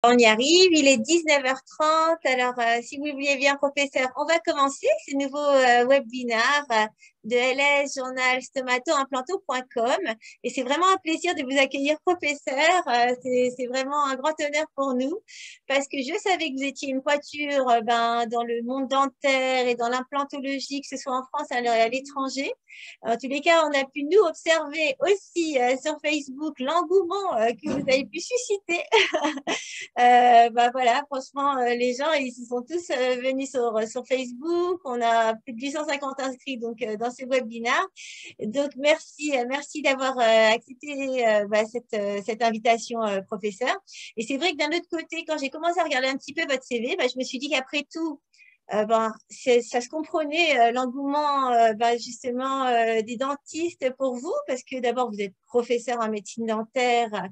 On y arrive, il est 19h30. Alors, si vous vouliez bien, professeur, on va commencer ce nouveau webinaire de LS Journal Stomato-Implanto.com. Et c'est vraiment un plaisir de vous accueillir, professeur. C'est vraiment un grand honneur pour nous parce que je savais que vous étiez une pointure dans le monde dentaire et dans l'implantologie, que ce soit en France et à l'étranger. En tous les cas, on a pu nous observer aussi sur Facebook l'engouement que vous avez pu susciter. Voilà, franchement, les gens, ils se sont tous venus sur Facebook. On a plus de 850 inscrits donc, dans ce webinaire. Donc, merci d'avoir accepté cette invitation, professeur. Et c'est vrai que d'un autre côté, quand j'ai commencé à regarder un petit peu votre CV, je me suis dit qu'après tout, ça se comprenait l'engouement justement des dentistes pour vous, parce que d'abord, vous êtes professeur en médecine dentaire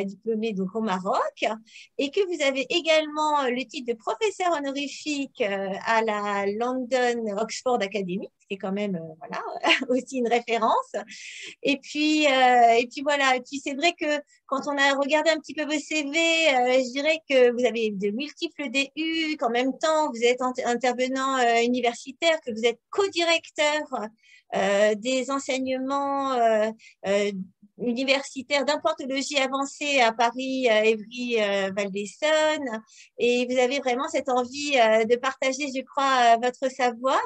diplômé donc au Maroc, et que vous avez également le titre de professeur honorifique à la London Oxford Academy, ce qui est quand même voilà, aussi une référence. Et puis voilà. Et puis c'est vrai que quand on a regardé un petit peu vos CV, je dirais que vous avez de multiples DU, qu'en même temps vous êtes intervenant universitaire, que vous êtes co-directeur des enseignements universitaires d'implantologie avancée à Paris, Évry, Val d'Essonne. Et vous avez vraiment cette envie de partager, je crois, votre savoir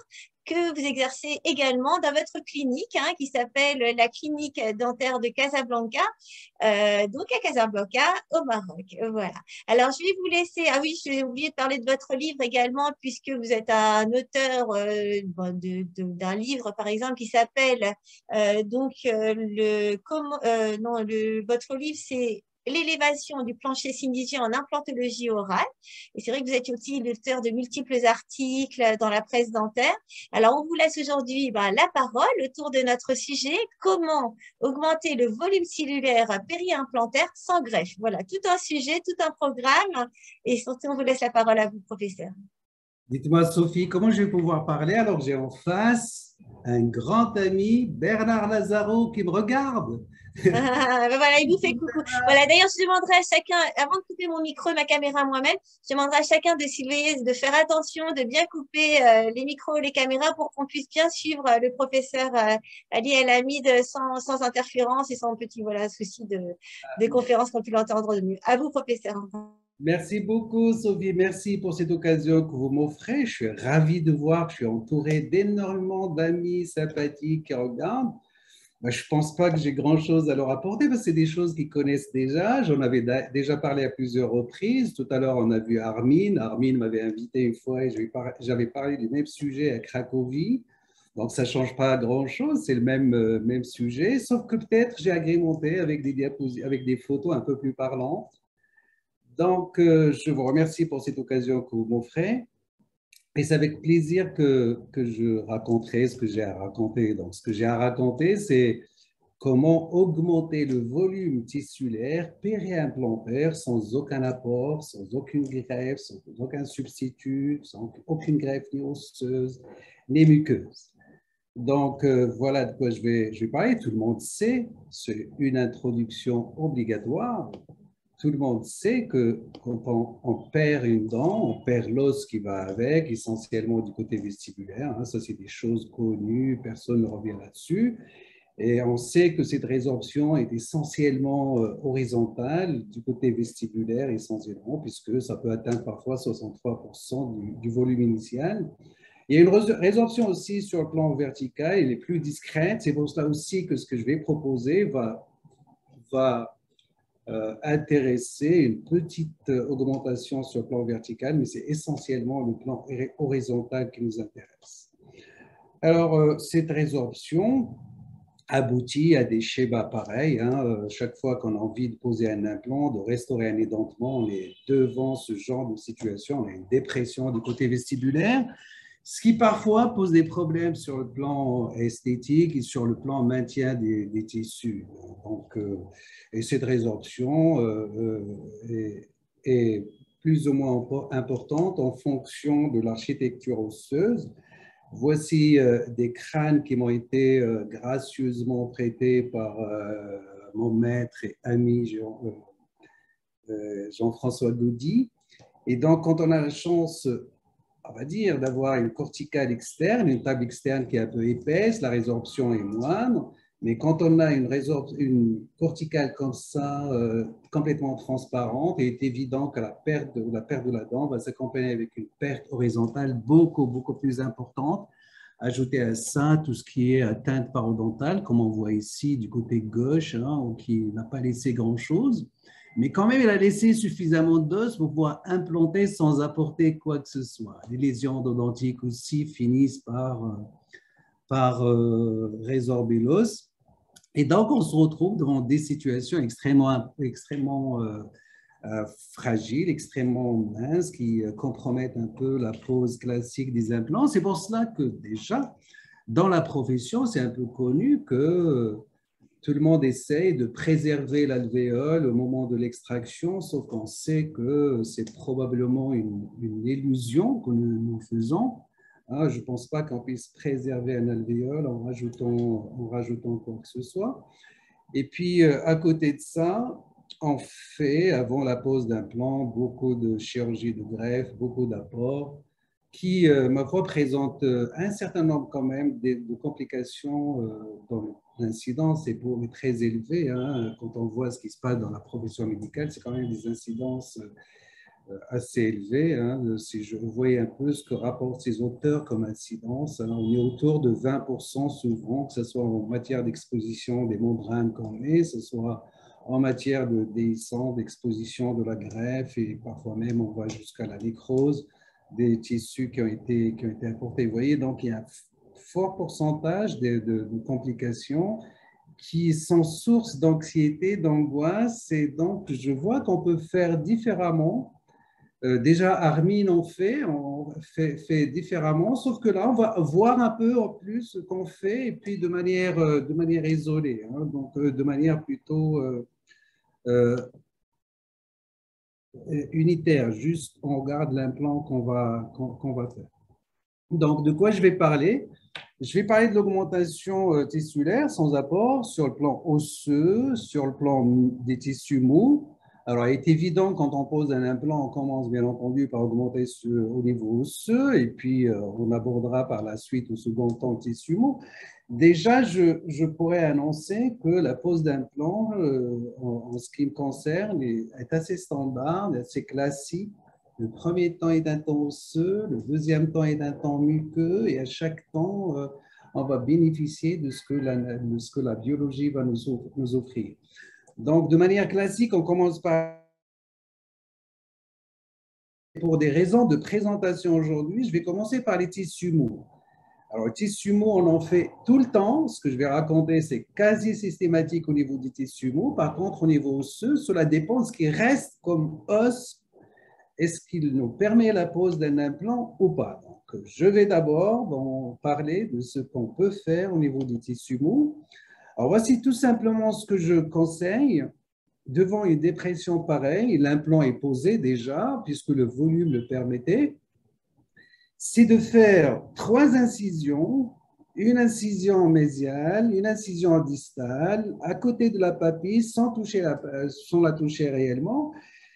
que vous exercez également dans votre clinique, qui s'appelle la clinique dentaire de Casablanca, donc à Casablanca, au Maroc. Voilà. Alors, je vais vous laisser. Ah oui, j'ai oublié de parler de votre livre également, puisque vous êtes un auteur d'un livre, par exemple, qui s'appelle votre livre, c'est l'élévation du plancher sinusien en implantologie orale. Et c'est vrai que vous êtes aussi l'auteur de multiples articles dans la presse dentaire. Alors, on vous laisse aujourd'hui la parole autour de notre sujet, comment augmenter le volume cellulaire périimplantaire sans greffe. Voilà, tout un sujet, tout un programme. Et surtout, on vous laisse la parole à vous, professeur. Dites-moi, Sophie, comment je vais pouvoir parler alors que j'ai en face un grand ami, Bernard Lazaro, qui me regarde? Voilà, il vous fait coucou. Voilà, d'ailleurs, je demanderai à chacun, avant de couper mon micro et ma caméra moi-même, je demanderai à chacun de surveiller, de faire attention, de bien couper les micros et les caméras pour qu'on puisse bien suivre le professeur Ali El Hamid sans interférence et sans petit voilà, souci de conférence qu'on puisse l'entendre de mieux. À vous, professeur. Merci beaucoup, Sophie. Merci pour cette occasion que vous m'offrez. Je suis ravi de voir que je suis entouré d'énormément d'amis sympathiques qui regardent. Je ne pense pas que j'ai grand-chose à leur apporter parce que c'est des choses qu'ils connaissent déjà. J'en avais déjà parlé à plusieurs reprises. Tout à l'heure, on a vu Armin. Armin m'avait invité une fois et j'avais parlé du même sujet à Cracovie. Donc, ça ne change pas grand-chose. C'est le même sujet. Sauf que peut-être j'ai agrémenté avec des diapositives, avec des photos un peu plus parlantes. Donc, je vous remercie pour cette occasion que vous m'offrez. Et c'est avec plaisir que je raconterai ce que j'ai à raconter. Donc, ce que j'ai à raconter, c'est comment augmenter le volume tissulaire périimplantaire sans aucun apport, sans aucune greffe, sans aucun substitut, sans aucune greffe ni osseuse, ni muqueuse. Donc, voilà de quoi je vais parler. Tout le monde sait, c'est une introduction obligatoire. Tout le monde sait que quand on perd une dent, on perd l'os qui va avec, essentiellement du côté vestibulaire. Ça, c'est des choses connues, personne ne revient là-dessus. Et on sait que cette résorption est essentiellement horizontale du côté vestibulaire, essentiellement, puisque ça peut atteindre parfois 63% du volume initial. Il y a une résorption aussi sur le plan vertical, elle est plus discrète. C'est pour cela aussi que ce que je vais proposer va intéresser une petite augmentation sur le plan vertical, mais c'est essentiellement le plan horizontal qui nous intéresse. Alors, cette résorption aboutit à des schémas pareils. Chaque fois qu'on a envie de poser un implant, de restaurer un édentement, on est devant ce genre de situation. On a une dépression du côté vestibulaire, ce qui parfois pose des problèmes sur le plan esthétique et sur le plan maintien des tissus. Donc, et cette résorption est plus ou moins importante en fonction de l'architecture osseuse. Voici des crânes qui m'ont été gracieusement prêtés par mon maître et ami Jean-François Daudy. Et donc, quand on a la chance, on va dire, d'avoir une corticale externe, une table externe qui est un peu épaisse, la résorption est moindre. Mais quand on a une corticale comme ça, complètement transparente, il est évident que la perte de la dent va s'accompagner avec une perte horizontale beaucoup, beaucoup plus importante. Ajouter à ça tout ce qui est atteinte parodontale, comme on voit ici du côté gauche, hein, qui n'a pas laissé grand-chose. Mais quand même, il a laissé suffisamment d'os pour pouvoir implanter sans apporter quoi que ce soit. Les lésions endodontiques aussi finissent par résorber l'os. Et donc, on se retrouve devant des situations extrêmement fragiles, extrêmement minces, qui compromettent un peu la pose classique des implants. C'est pour cela que déjà, dans la profession, c'est un peu connu que tout le monde essaye de préserver l'alvéole au moment de l'extraction, sauf qu'on sait que c'est probablement une illusion que nous faisons. Je ne pense pas qu'on puisse préserver un alvéole en rajoutant quoi que ce soit. Et puis, à côté de ça, on fait, avant la pose d'implant, beaucoup de chirurgie de greffe, beaucoup d'apports qui, ma foi, présentent un certain nombre quand même de complications dans l'incidence est très élevée. Hein. Quand on voit ce qui se passe dans la profession médicale, c'est quand même des incidences assez élevées. Hein. Si je voyais un peu ce que rapportent ces auteurs comme incidence, hein, on est autour de 20% souvent, que ce soit en matière d'exposition des membranes qu'on met, que ce soit en matière de déhiscence, d'exposition de la greffe, et parfois même on va jusqu'à la nécrose des tissus qui ont été apportés. Vous voyez, donc il y a un fort pourcentage de complications qui sont source d'anxiété, d'angoisse, et donc je vois qu'on peut faire différemment. Déjà, Armin on fait différemment, sauf que là, on va voir un peu en plus ce qu'on fait, et puis de manière isolée, hein, donc de manière plutôt unitaire, juste on regarde l'implant qu'on va faire. Donc, de quoi je vais parler? Je vais parler de l'augmentation tissulaire sans apport sur le plan osseux, sur le plan des tissus mous. Alors, il est évident, quand on pose un implant, on commence bien entendu par augmenter au niveau osseux et puis on abordera par la suite au second temps le tissu mou. Déjà, je pourrais annoncer que la pose d'implant, en ce qui me concerne, est assez standard, assez classique. Le premier temps est d'un temps osseux, le deuxième temps est d'un temps muqueux, et à chaque temps, on va bénéficier de ce que la biologie va nous offrir. Donc, de manière classique, on commence par... Pour des raisons de présentation aujourd'hui, je vais commencer par les tissus mous. Alors, les tissus mous, on en fait tout le temps. Ce que je vais raconter, c'est quasi systématique au niveau des tissus mous. Par contre, au niveau osseux, cela dépend de ce qui reste comme os. Est-ce qu'il nous permet la pose d'un implant ou pas? Donc, je vais d'abord parler de ce qu'on peut faire au niveau des tissus mous. Alors, voici tout simplement ce que je conseille. Devant une dépression pareille, l'implant est posé déjà, puisque le volume le permettait. C'est de faire 3 incisions, une incision mésiale, une incision distale, à côté de la papille, sans la toucher réellement.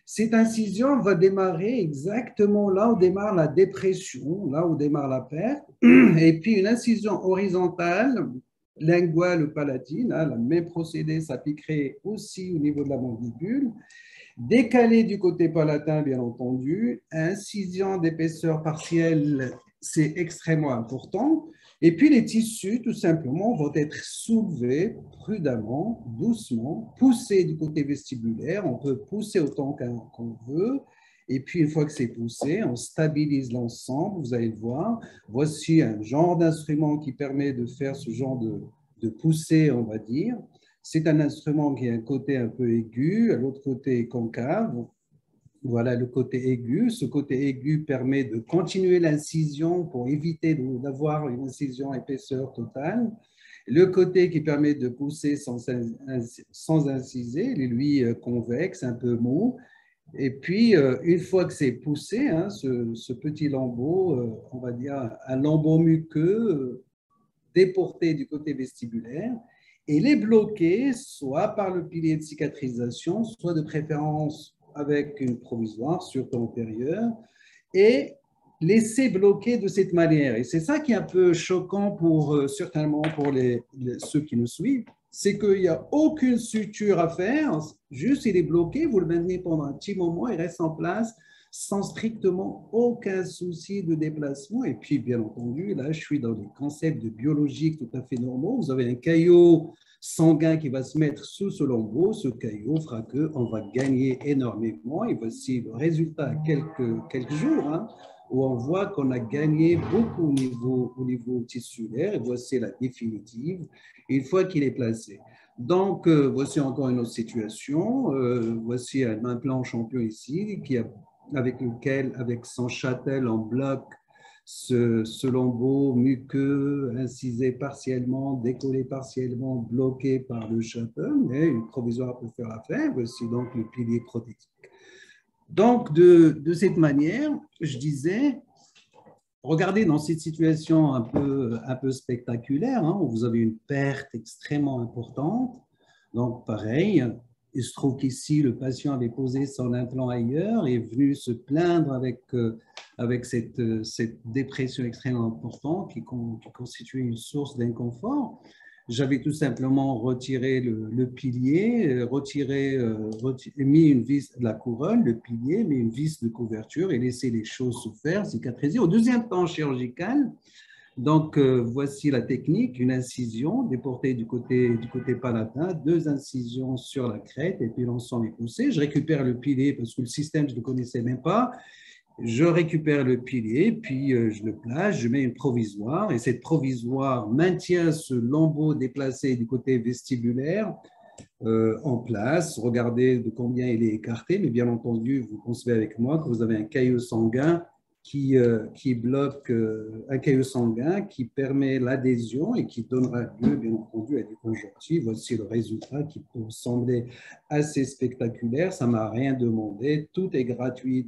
Cette incision va démarrer exactement là où démarre la dépression, là où démarre la perte, et puis une incision horizontale, linguale ou palatine, hein, le même procédé s'appliquerait aussi au niveau de la mandibule. Décalé du côté palatin, bien entendu, incision d'épaisseur partielle, c'est extrêmement important. Et puis les tissus, tout simplement, vont être soulevés prudemment, doucement, poussés du côté vestibulaire. On peut pousser autant qu'on veut. Et puis, une fois que c'est poussé, on stabilise l'ensemble, vous allez le voir. Voici un genre d'instrument qui permet de faire ce genre de poussée, on va dire. C'est un instrument qui a un côté un peu aigu, à l'autre côté concave. Voilà le côté aigu. Ce côté aigu permet de continuer l'incision pour éviter d'avoir une incision épaisseur totale. Le côté qui permet de pousser sans inciser, il est lui convexe, un peu mou. Et puis, une fois que c'est poussé, hein, ce petit lambeau, on va dire un lambeau muqueux, déporté du côté vestibulaire, et les bloquer soit par le pilier de cicatrisation, soit de préférence avec une provisoire, surtout antérieure, et laisser bloquer de cette manière. Et c'est ça qui est un peu choquant certainement pour ceux qui nous suivent, c'est qu'il n'y a aucune suture à faire, juste il est bloqué, vous le maintenez pendant un petit moment, il reste en place sans strictement aucun souci de déplacement. Et puis, bien entendu, là, je suis dans des concepts de biologique tout à fait normaux. Vous avez un caillot sanguin qui va se mettre sous ce lambeau. Ce caillot fera qu'on va gagner énormément. Et voici le résultat à quelques jours, hein, où on voit qu'on a gagné beaucoup au niveau tissulaire. Et voici la définitive, une fois qu'il est placé. Donc, voici encore une autre situation. Voici un implant champion ici, avec lequel, avec son châtel en bloc, ce lambeau muqueux, incisé partiellement, décollé partiellement, bloqué par le châtel, mais une provisoire peut faire affaire. Voici donc le pilier prothétique. Donc, de cette manière, je disais, regardez dans cette situation un peu spectaculaire, hein, où vous avez une perte extrêmement importante. Donc, pareil, il se trouve qu'ici, le patient avait posé son implant ailleurs et est venu se plaindre avec cette dépression extrêmement importante qui constitue une source d'inconfort. J'avais tout simplement retiré le pilier, mis une vis de la couronne, le pilier, mis une vis de couverture et laissé les choses se faire, cicatriser. Au deuxième temps chirurgical, donc voici la technique, une incision déportée du côté palatin, 2 incisions sur la crête et puis l'ensemble est poussé. Je récupère le pilier parce que le système, je ne le connaissais même pas. Je récupère le pilier, puis je le place, je mets une provisoire et cette provisoire maintient ce lambeau déplacé du côté vestibulaire en place. Regardez de combien il est écarté, mais bien entendu, vous concevez avec moi que vous avez un caillot sanguin qui bloque, un caillot sanguin qui permet l'adhésion et qui donnera lieu, bien entendu, à des conjonctives. Voici le résultat qui peut sembler assez spectaculaire. Ça ne m'a rien demandé, tout est gratuit,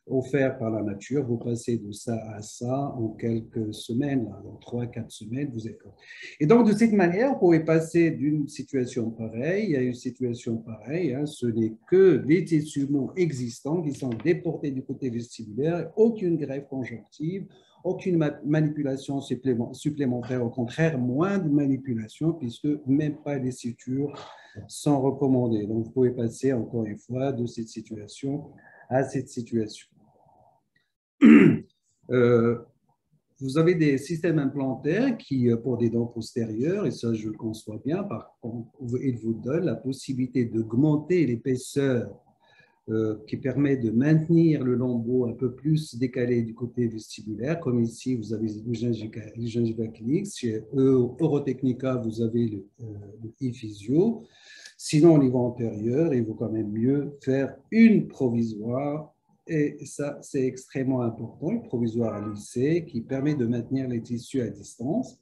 offert par la nature. Vous passez de ça à ça en quelques semaines, là, dans 3-4 semaines, vous êtes là. Et donc, de cette manière, vous pouvez passer d'une situation pareille à une situation pareille. Hein. Ce n'est que les tissus existants qui sont déportés du côté vestibulaire, aucune greffe conjonctive, aucune manipulation supplémentaire, au contraire, moins de manipulation, puisque même pas les sutures sont recommandées. Donc, vous pouvez passer, encore une fois, de cette situation à cette situation. Vous avez des systèmes implantaires qui, pour des dents postérieures, et ça je le conçois bien, par contre, ils vous donnent la possibilité d'augmenter l'épaisseur qui permet de maintenir le lambeau un peu plus décalé du côté vestibulaire, comme ici vous avez le gingiva clinique, chez Eurotechnica vous avez le e-physio. Sinon, au niveau antérieur, il vaut quand même mieux faire une provisoire. Et ça, c'est extrêmement important, une provisoire à lisser qui permet de maintenir les tissus à distance.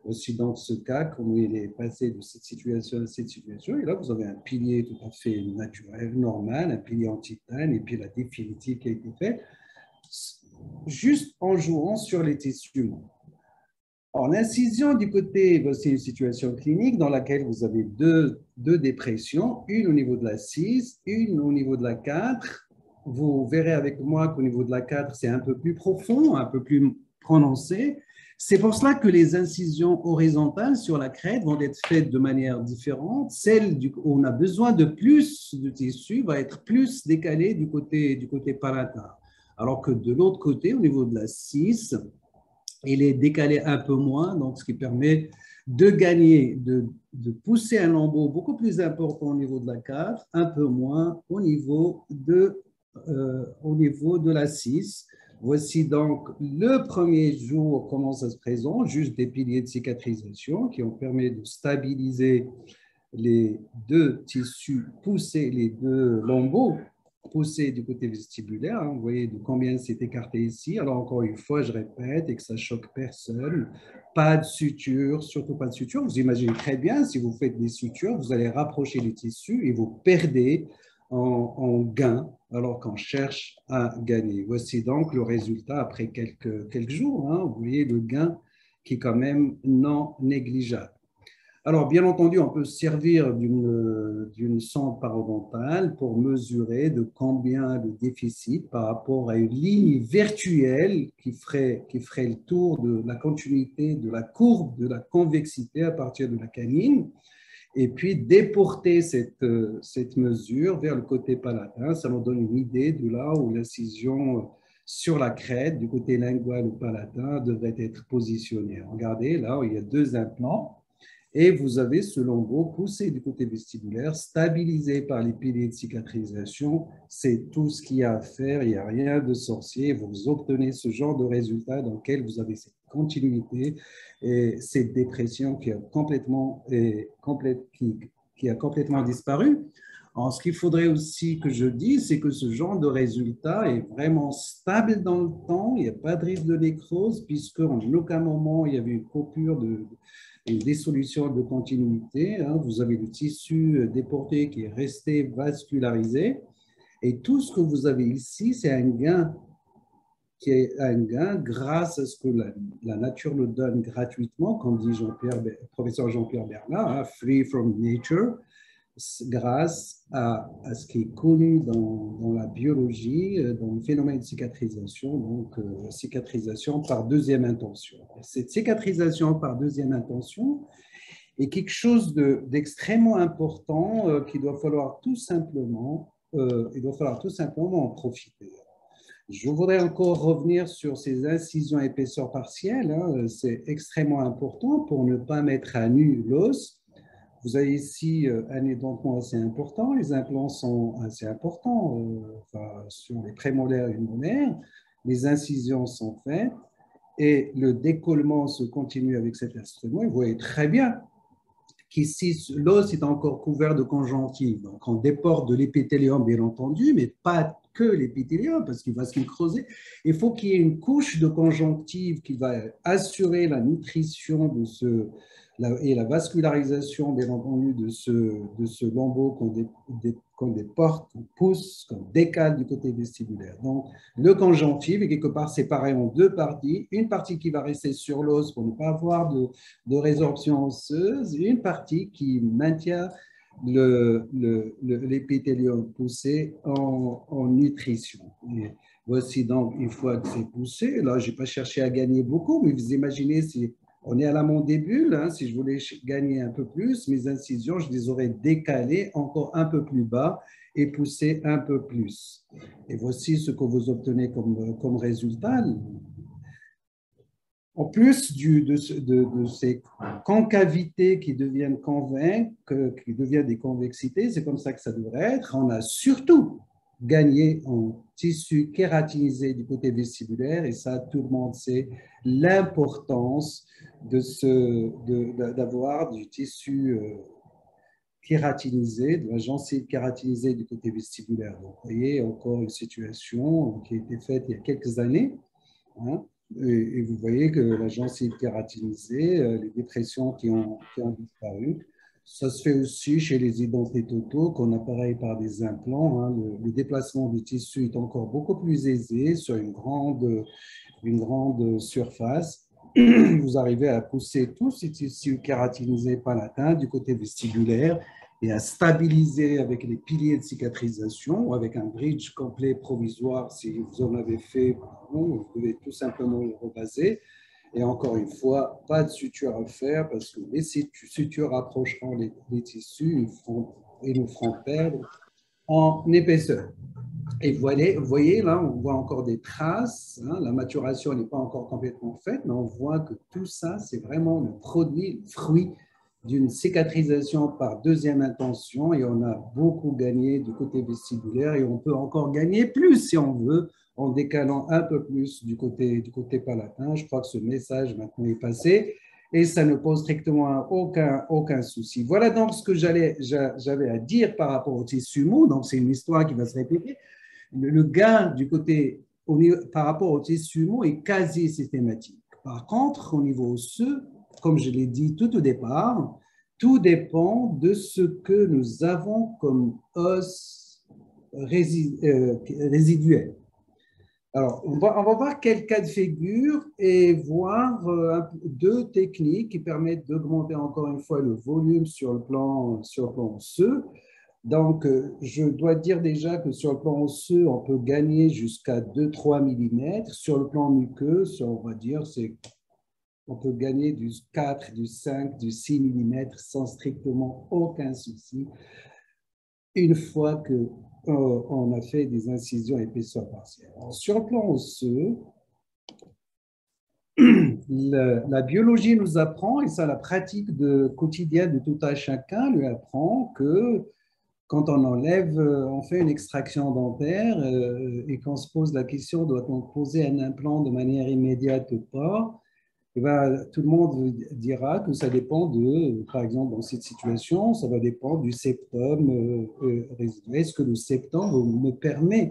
Aussi dans ce cas, comme il est passé de cette situation à cette situation, et là, vous avez un pilier tout à fait naturel, normal, un pilier en titane, et puis la définitive qui a été faite, juste en jouant sur les tissus. En incision du côté, voici une situation clinique dans laquelle vous avez deux dépressions, une au niveau de la 6, une au niveau de la 4. Vous verrez avec moi qu'au niveau de la 4, c'est un peu plus profond, un peu plus prononcé. C'est pour cela que les incisions horizontales sur la crête vont être faites de manière différente. Celle où on a besoin de plus de tissu va être plus décalée du côté palatin. Alors que de l'autre côté, au niveau de la 6, il est décalé un peu moins, donc ce qui permet de gagner, de pousser un lambeau beaucoup plus important au niveau de la 4, un peu moins au niveau de la 6. Voici donc le premier jour, comment ça se présente, juste des piliers de cicatrisation qui ont permis de stabiliser les deux tissus poussés, les deux lambeaux poussés du côté vestibulaire. Hein. Vous voyez de combien c'est écarté ici. Alors encore une fois, je répète et que ça choque personne, pas de suture, surtout pas de suture. Vous imaginez très bien, si vous faites des sutures, vous allez rapprocher les tissus et vous perdez en gain, alors qu'on cherche à gagner. Voici donc le résultat après quelques jours. Hein. Vous voyez le gain qui est quand même non négligeable. Alors, bien entendu, on peut se servir d'une sonde parodontale pour mesurer de combien le déficit par rapport à une ligne virtuelle qui ferait le tour de la continuité de la courbe de la convexité à partir de la canine, et puis déporter cette mesure vers le côté palatin. Ça nous donne une idée de là où l'incision sur la crête du côté lingual ou palatin devrait être positionnée. Regardez, là, il y a deux implants. Et vous avez ce lambeau poussé du côté vestibulaire, stabilisé par les piliers de cicatrisation. C'est tout ce qu'il y a à faire, il n'y a rien de sorcier. Vous obtenez ce genre de résultat dans lequel vous avez cette continuité et cette dépression qui a complètement disparu. Alors, ce qu'il faudrait aussi que je dise, c'est que ce genre de résultat est vraiment stable dans le temps. Il n'y a pas de risque de nécrose, puisque en aucun moment il y avait une coupure et des solutions de continuité. Vous avez le tissu déporté qui est resté vascularisé. Et tout ce que vous avez ici, c'est un gain qui est un gain grâce à ce que la nature nous donne gratuitement, comme dit professeur Jean-Pierre Bernard, free from nature, grâce à ce qui est connu dans la biologie, dans le phénomène de cicatrisation, donc cicatrisation par deuxième intention. Cette cicatrisation par deuxième intention est quelque chose d'extrêmement important qu'il doit falloir tout simplement en profiter. Je voudrais encore revenir sur ces incisions épaisseur partielle. C'est extrêmement important pour ne pas mettre à nu l'os. Vous avez ici un édentement assez important, les implants sont assez importants sur les prémolaires et les molaires, les incisions sont faites et le décollement se continue avec cet instrument. Vous voyez très bien qu'ici, l'os est encore couvert de conjonctive. Donc, on déporte de l'épithélium, bien entendu, mais pas que l'épithélium, parce qu'il va se creuser. Il faut qu'il y ait une couche de conjonctive qui va assurer la nutrition et la vascularisation, bien entendu, de ce lambeau qu'on déporte, qu'on pousse, qu'on décale du côté vestibulaire. Donc, le conjonctif est quelque part séparé en deux parties. Une partie qui va rester sur l'os pour ne pas avoir de résorption osseuse, et une partie qui maintient l'épithélium poussé en nutrition. Et voici donc, une fois que c'est poussé, là, je n'ai pas cherché à gagner beaucoup, mais vous imaginez si on est à la mandibule, si je voulais gagner un peu plus, mes incisions, je les aurais décalées encore un peu plus bas et poussées un peu plus. Et voici ce que vous obtenez comme résultat. En plus de ces concavités qui deviennent qui deviennent des convexités, c'est comme ça que ça devrait être, on a surtout gagné en tissu kératinisé du côté vestibulaire, et ça, tout le monde sait l'importance d'avoir du tissu kératinisé, de la gencive kératinisée du côté vestibulaire. Donc, vous voyez encore une situation qui a été faite il y a quelques années, et vous voyez que la gencive kératinisée, les dépressions qui ont disparu. Ça se fait aussi chez les édentés totaux, qu'on appareille par des implants. Le déplacement du tissu est encore beaucoup plus aisé sur une grande surface. Vous arrivez à pousser tout ce tissu kératinisé palatin du côté vestibulaire et à stabiliser avec les piliers de cicatrisation ou avec un bridge complet provisoire si vous en avez fait. Vous pouvez tout simplement le rebaser. Et encore une fois, pas de suture à faire parce que les sutures approcheront les tissus et nous feront perdre en épaisseur. Et vous voyez, là, on voit encore des traces. La maturation n'est pas encore complètement faite, mais on voit que tout ça, c'est vraiment le fruit d'une cicatrisation par deuxième intention. Et on a beaucoup gagné du côté vestibulaire et on peut encore gagner plus si on veut en décalant un peu plus du côté palatin. Je crois que ce message maintenant est passé et ça ne pose strictement aucun souci. Voilà donc ce que j'avais à dire par rapport au tissu mou. Donc, c'est une histoire qui va se répéter. Le gain par rapport au tissu mou est quasi systématique. Par contre, au niveau osseux, comme je l'ai dit tout au départ, tout dépend de ce que nous avons comme os résiduel. Alors, on va voir quel cas de figure et voir deux techniques qui permettent d'augmenter encore une fois le volume sur le plan osseux. Donc, je dois dire déjà que sur le plan osseux, on peut gagner jusqu'à 2-3 mm. Sur le plan muqueux, on va dire, on peut gagner du 4, du 5, du 6 mm sans strictement aucun souci une fois que on a fait des incisions épaisseur partielle. Alors, sur le plan osseux, la biologie nous apprend, et ça la pratique quotidienne de tout un chacun lui apprend que quand on enlève, on fait une extraction dentaire et qu'on se pose la question, doit-on poser un implant de manière immédiate ou pas? Eh ben, tout le monde dira que ça dépend par exemple, dans cette situation, ça va dépendre du septum résiduel. Est-ce que le septum me permet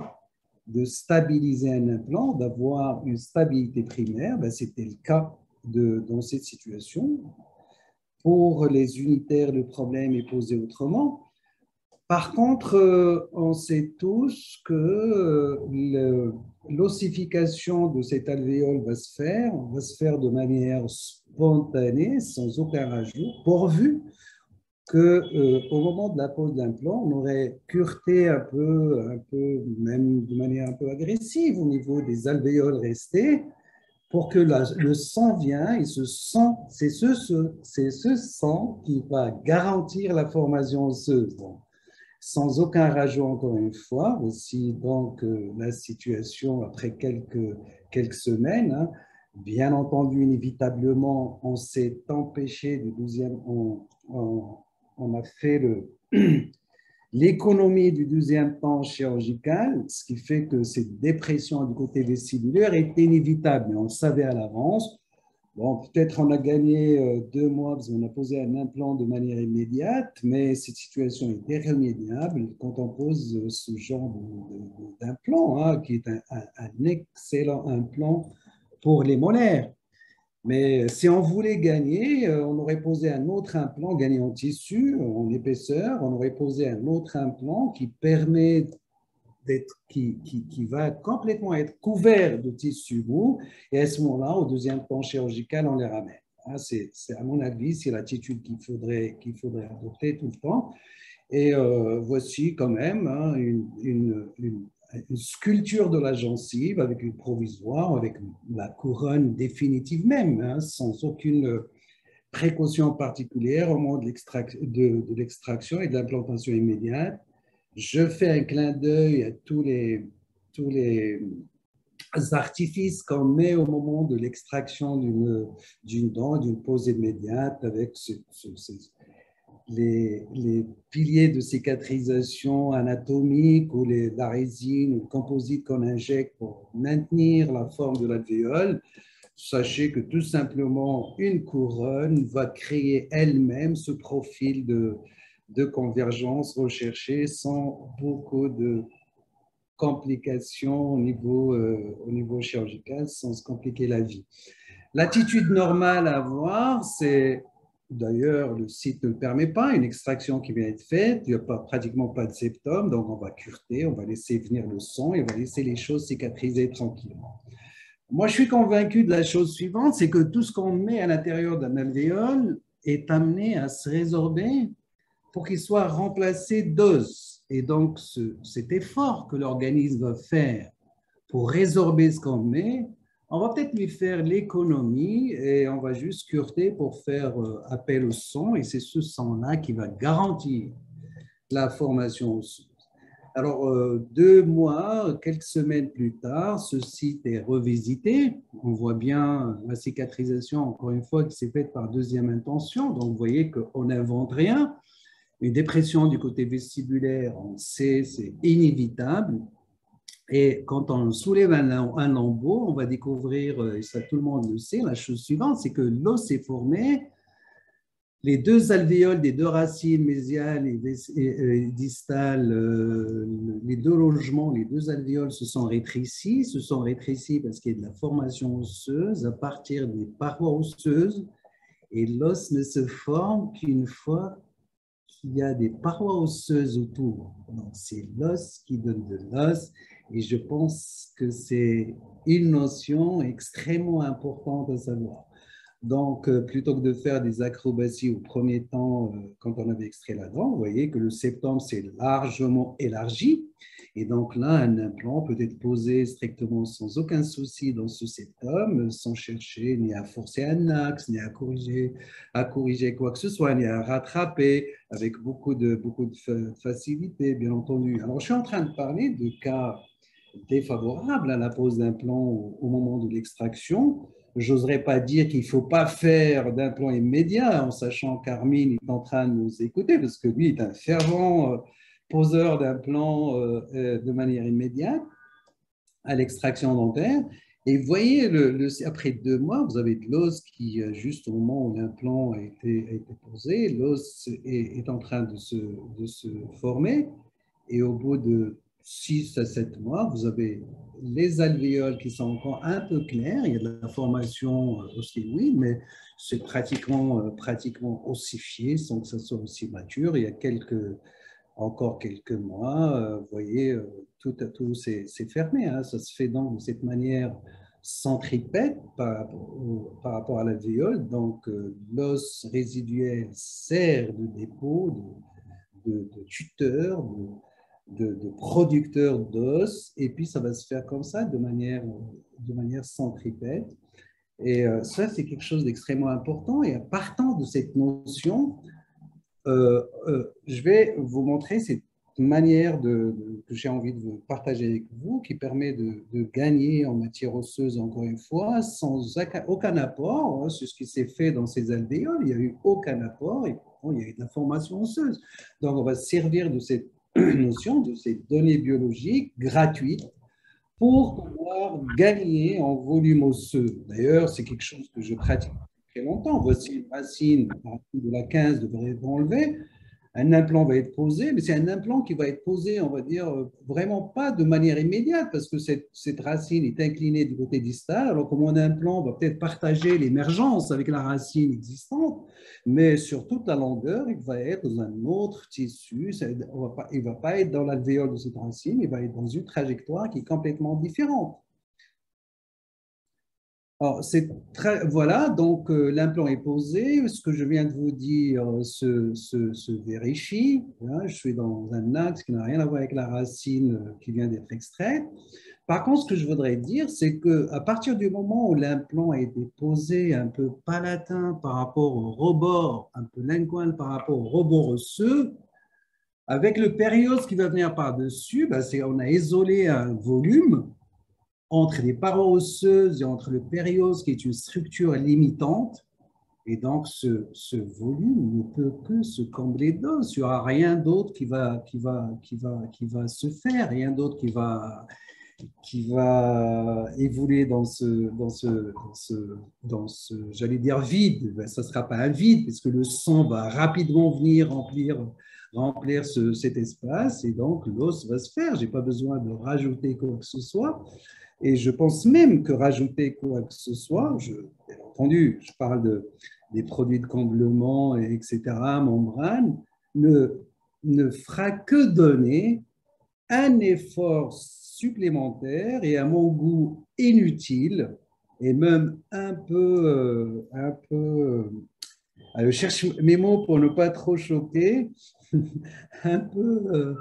de stabiliser un implant, d'avoir une stabilité primaire? Ben, c'était le cas dans cette situation. Pour les unitaires, le problème est posé autrement. Par contre, on sait tous que l'ossification de cet alvéole va se faire de manière spontanée, sans aucun rajout, pourvu que, au moment de la pose d'implant, on aurait cureté un peu, même de manière un peu agressive au niveau des alvéoles restés, pour que le sang vienne et c'est ce sang qui va garantir la formation osseuse. Donc, sans aucun rajout encore une fois. Voici donc la situation après quelques semaines. Hein. Bien entendu, inévitablement, on s'est empêché du 12e, on a fait l'économie du 12e temps chirurgical, ce qui fait que cette dépression du côté vestibulaire est inévitable, mais on le savait à l'avance. Bon, peut-être on a gagné 2 mois parce qu'on a posé un implant de manière immédiate, mais cette situation est irrémédiable quand on pose ce genre d'implant, hein, qui est un excellent implant pour les molaires. Mais si on voulait gagner, on aurait posé un autre implant, gagné en tissu, en épaisseur, on aurait posé un autre implant qui permet qui va complètement être couvert de tissu mou, et à ce moment-là, au deuxième temps chirurgical, on les ramène. C'est à mon avis, c'est l'attitude qu'il faudrait adopter tout le temps. Et voici quand même hein, une sculpture de la gencive avec une provisoire, avec la couronne définitive même, hein, sans aucune précaution particulière au moment de l'extraction et de l'implantation immédiate. Je fais un clin d'œil à tous les artifices qu'on met au moment de l'extraction d'une dent, d'une pose immédiate avec les piliers de cicatrisation anatomique ou la résine ou le composite qu'on injecte pour maintenir la forme de l'alvéole. Sachez que tout simplement, une couronne va créer elle-même ce profil de convergence recherchée sans beaucoup de complications au niveau chirurgical, sans se compliquer la vie. L'attitude normale à avoir, c'est, d'ailleurs, le site ne le permet pas, une extraction qui vient être faite, il n'y a pratiquement pas de septum, donc on va cureter, on va laisser venir le sang et on va laisser les choses cicatriser tranquillement. Moi, je suis convaincu de la chose suivante, c'est que tout ce qu'on met à l'intérieur d'un alvéole est amené à se résorber pour qu'il soit remplacé d'os. Et donc, cet effort que l'organisme va faire pour résorber ce qu'on met, on va peut-être lui faire l'économie et on va juste cureter pour faire appel au sang. Et c'est ce sang-là qui va garantir la formation osseuse. Alors, 2 mois, quelques semaines plus tard, ce site est revisité. On voit bien la cicatrisation, encore une fois, qui s'est faite par deuxième intention. Donc, vous voyez qu'on n'invente rien. Une dépression du côté vestibulaire, on sait, c'est inévitable. Et quand on soulève un lambeau, on va découvrir, et ça tout le monde le sait, la chose suivante, c'est que l'os est formé. Les deux alvéoles des deux racines mésiales et distales, les deux logements, les deux alvéoles se sont rétrécis parce qu'il y a de la formation osseuse à partir des parois osseuses et l'os ne se forme qu'une fois qu'il y a des parois osseuses autour. Donc, c'est l'os qui donne de l'os Et je pense que c'est une notion extrêmement importante à savoir. Donc, plutôt que de faire des acrobaties au premier temps, quand on avait extrait la dent, vous voyez que le septum s'est largement élargi. Et donc là, un implant peut être posé strictement sans aucun souci dans ce septum, sans chercher ni à forcer un axe, ni à corriger quoi que ce soit, ni à rattraper avec beaucoup de facilité, bien entendu. Alors, je suis en train de parler de cas défavorables à la pose d'implant au moment de l'extraction. J'oserais pas dire qu'il ne faut pas faire d'implant immédiat, en sachant qu'Armin est en train de nous écouter, parce que lui est un fervent poseur d'implants de manière immédiate à l'extraction dentaire. Et vous voyez, après 2 mois, vous avez de l'os qui, juste au moment où l'implant a été posé, l'os est en train de se former. Et au bout de 6 à 7 mois, vous avez les alvéoles qui sont encore un peu claires. Il y a de la formation ostéoïde, mais c'est pratiquement ossifié sans que ça soit aussi mature. Il y a encore quelques mois, vous voyez, tout c'est fermé. Hein. Ça se fait donc de cette manière centripète par rapport à l'alvéole. Donc, l'os résiduel sert de dépôt, de tuteur, de producteur d'os, et puis ça va se faire comme ça, de manière centripète. Et ça, c'est quelque chose d'extrêmement important. Et partant de cette notion, je vais vous montrer cette manière que j'ai envie de vous partager avec vous, qui permet de gagner en matière osseuse, encore une fois, sans aucun apport. C'est ce qui s'est fait dans ces alvéoles. Il n'y a eu aucun apport et pourtant, il y a eu de la formation osseuse. Donc, on va se servir de cette notion, de ces données biologiques gratuites pour pouvoir gagner en volume osseux. D'ailleurs, c'est quelque chose que je pratique très longtemps. Voici une racine, la racine de la 15 devrait être enlevée. Un implant va être posé, mais c'est un implant qui va être posé, on va dire, vraiment pas de manière immédiate, parce que cette racine est inclinée du côté distal, alors que mon implant va peut-être partager l'émergence avec la racine existante, mais sur toute la longueur, il va être dans un autre tissu. Il ne va pas être dans l'alvéole de cette racine, il va être dans une trajectoire qui est complètement différente. Alors, voilà, donc l'implant est posé. Ce que je viens de vous dire se vérifie. Hein, je suis dans un axe qui n'a rien à voir avec la racine qui vient d'être extraite. Par contre, ce que je voudrais dire, c'est qu'à partir du moment où l'implant a été posé un peu palatin par rapport au rebord, un peu lingual par rapport au rebord osseux, avec le périos qui va venir par-dessus, ben on a isolé un volume entre les parois osseuses et entre le périos, qui est une structure limitante. Et donc, ce volume ne peut que se combler d'os. Il n'y aura rien d'autre qui va se faire, rien d'autre qui va évoluer dans j'allais dire vide. Ben, ça ne sera pas un vide, puisque le sang va rapidement venir remplir cet espace, et donc l'os va se faire. Je n'ai pas besoin de rajouter quoi que ce soit. Et je pense même que rajouter quoi que ce soit, bien entendu, je parle des produits de comblement, etc., membrane, ne fera que donner un effort supplémentaire et à mon goût inutile, et même un peu je cherche mes mots pour ne pas trop choquer, un peu,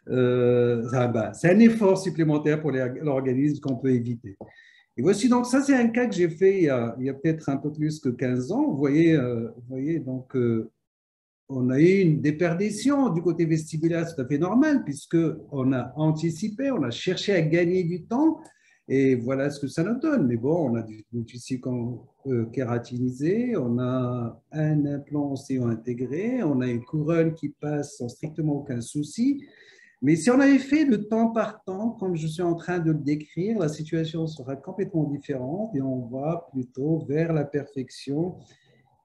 c'est un effort supplémentaire pour l'organisme qu'on peut éviter. Et voici donc, ça c'est un cas que j'ai fait il y a peut-être un peu plus que 15 ans. Vous voyez donc, on a eu une déperdition du côté vestibulaire, c'est tout à fait normal, puisqu'on a anticipé, on a cherché à gagner du temps, et voilà ce que ça nous donne. Mais bon, on a du tissu kératinisé, on a un implant osséo intégré, on a une couronne qui passe sans strictement aucun souci. Mais si on avait fait le temps par temps, comme je suis en train de le décrire, la situation sera complètement différente et on va plutôt vers la perfection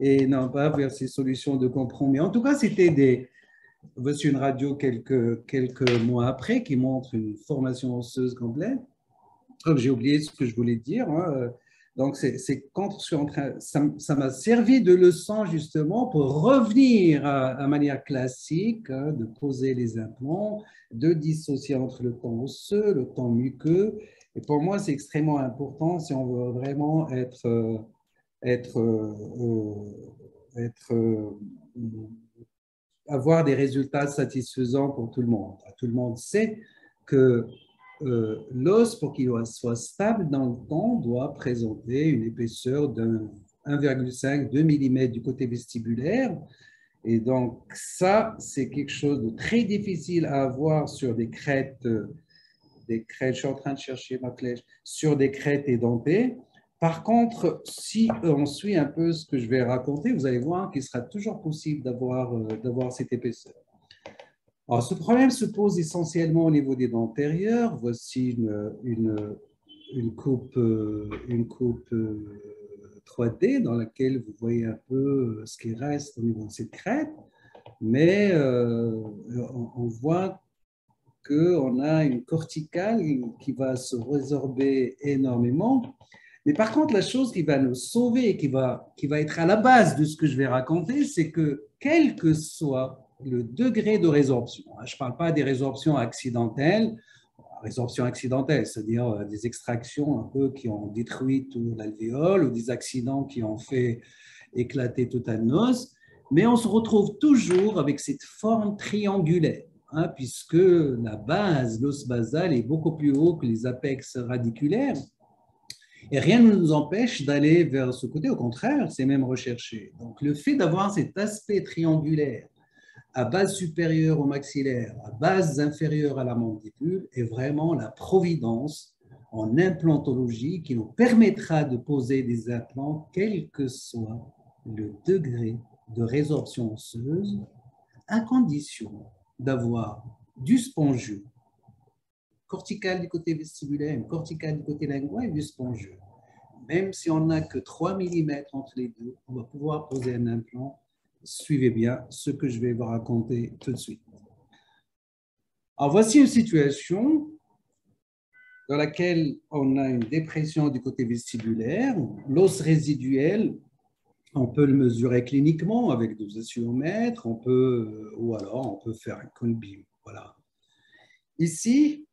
et non pas vers ces solutions de compromis. En tout cas, voici une radio quelques mois après qui montre une formation osseuse complète. J'ai oublié ce que je voulais dire. Hein. Donc, c'est quand je suis en train, ça m'a servi de leçon justement pour revenir à manière classique, hein, de poser les implants, de dissocier entre le temps osseux, le temps muqueux. Et pour moi, c'est extrêmement important si on veut vraiment être, être, avoir des résultats satisfaisants pour tout le monde. Tout le monde sait que l'os, pour qu'il soit stable dans le temps, doit présenter une épaisseur de 1,5-2 mm du côté vestibulaire. Et donc, ça, c'est quelque chose de très difficile à avoir sur des crêtes, je suis en train de chercher ma flèche, sur des crêtes édentées. Par contre, si on suit un peu ce que je vais raconter, vous allez voir qu'il sera toujours possible d'avoir cette épaisseur. Alors, ce problème se pose essentiellement au niveau des dents antérieures. Voici une coupe 3D dans laquelle vous voyez un peu ce qui reste au niveau de cette crête, mais on voit qu'on a une corticale qui va se résorber énormément. Mais par contre, la chose qui va nous sauver, qui va être à la base de ce que je vais raconter, c'est que quel que soit le degré de résorption, je ne parle pas des résorptions accidentelles, c'est-à-dire des extractions un peu qui ont détruit tout l'alvéole ou des accidents qui ont fait éclater tout un os, mais on se retrouve toujours avec cette forme triangulaire, hein, puisque la base, l'os basal, est beaucoup plus haut que les apex radiculaires. Et rien ne nous empêche d'aller vers ce côté, au contraire, c'est même recherché. Donc, le fait d'avoir cet aspect triangulaire à base supérieure au maxillaire, à base inférieure à la mandibule, est vraiment la providence en implantologie qui nous permettra de poser des implants, quel que soit le degré de résorption osseuse, à condition d'avoir du spongieux, cortical du côté vestibulaire, cortical du côté lingual et du spongieux. Même si on n'a que 3 mm entre les deux, on va pouvoir poser un implant. Suivez bien ce que je vais vous raconter tout de suite. Alors, voici une situation dans laquelle on a une dépression du côté vestibulaire. L'os résiduel, on peut le mesurer cliniquement avec des oscillomètres, ou alors on peut faire un cone beam. Voilà. Ici,